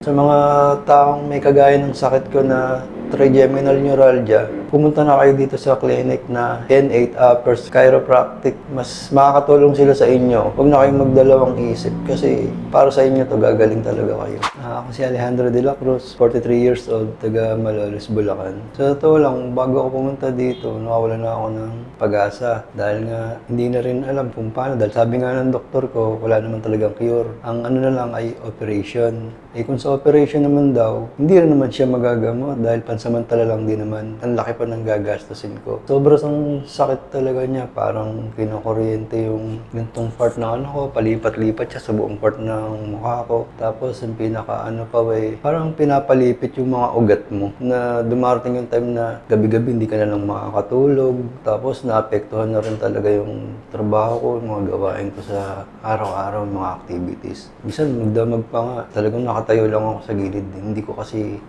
Sa mga taong may kagaya ng sakit ko na trigeminal neuralgia, pumunta na kayo dito sa clinic na N8 Uppers Chiropractic. Mas makakatulong sila sa inyo. Huwag na kayong magdalawang isip kasi para sa inyo to gagaling talaga kayo. Ako si Alejandro de la Cruz, 43 years old, taga Malolos, Bulacan. Sa totoo lang, bago ako pumunta dito, nawawala na ako ng pag-asa dahil nga hindi na rin alam kung paano. Dahil sabi nga ng doktor ko, wala naman talagang cure. Ang ano na lang ay operation. Kung sa operation naman daw, hindi rin naman siya magagamot dahil pansamantala lang din naman. Ang laki pa ng gagastusin ko. Sobrang sakit talaga niya. Parang kinukuryente yung gantong part ng ano ko. Palipat-lipat siya sa buong part ng mukha ko. Tapos yung parang pinapalipit yung mga ugat mo. Na dumarating yung time na gabi-gabi hindi ka na lang makakatulog. Tapos naapektuhan na rin talaga yung trabaho ko, yung mga gawain ko sa araw-araw, mga activities. Minsan magdamag pa nga. Talagang nakatayo lang ako sa gilid.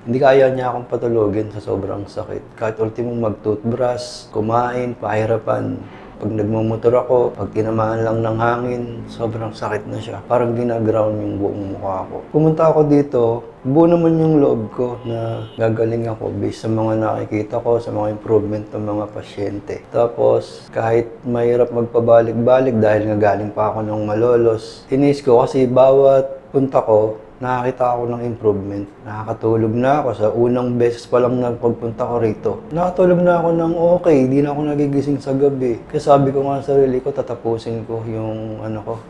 Hindi kaya niya akong patulogin sa sobrang sakit. Kahit ultimo mag-toothbrush, kumain, pahirapan. Pag nagmumotor ako, pag tinamaan lang ng hangin, sobrang sakit na siya. Parang ginaground yung buong mukha ko. Pumunta ako dito, buo naman yung loob ko na gagaling ako based sa mga nakikita ko, sa mga improvement ng mga pasyente. Tapos, kahit mahirap magpabalik-balik dahil nga galing pa ako ng Malolos, inis ko kasi bawat punta ko, nakakita ako ng improvement. Nakakatulog na ako. Sa unang beses pa lang pagpunta ko rito. Nakatulog na ako ng okay. Hindi na ako nagigising sa gabi. Kaya sabi ko nga sa sarili ko, tatapusin ko yung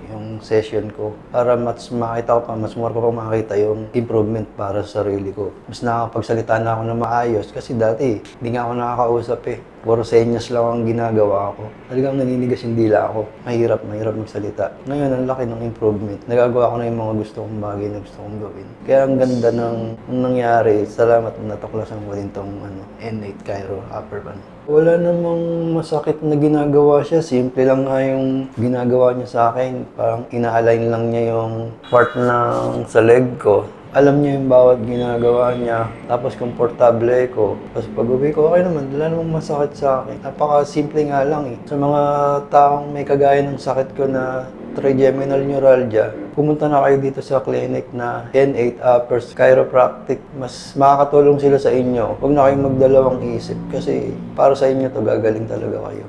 yung session ko. Para mas makita ko pa, mas more ko pa makita yung improvement para sa sarili ko. Mas nakakapagsalita na ako na maayos. Kasi dati, hindi nga ako nakakausap eh. Puro senyas lang ang ginagawa ko. Talagang naninigas yung dila ako. Mahirap magsalita. Ngayon, ang laki ng improvement. Nagagawa ko na yung mga gusto kong bagay na gusto kong gawin. Kaya ang ganda ng nangyari. Salamat na natuklasan ko din tong N8 Chiro Upper Band. Wala namang masakit na ginagawa siya. Simple lang nga yung ginagawa niya sa akin. Parang ina-align lang niya yung part ng sa leg ko. Alam niya yung bawat ginagawa niya. Tapos komportable ko. Tapos pag uwi ko, okay naman. Wala namang masakit sa akin. Napaka-simple nga lang eh. Sa mga taong may kagaya ng sakit ko na trigeminal neuralgia, pumunta na kayo dito sa clinic na N8 Uppers Chiropractic. Mas makakatulong sila sa inyo. Huwag na kayong magdalawang isip kasi para sa inyo to gagaling talaga kayo.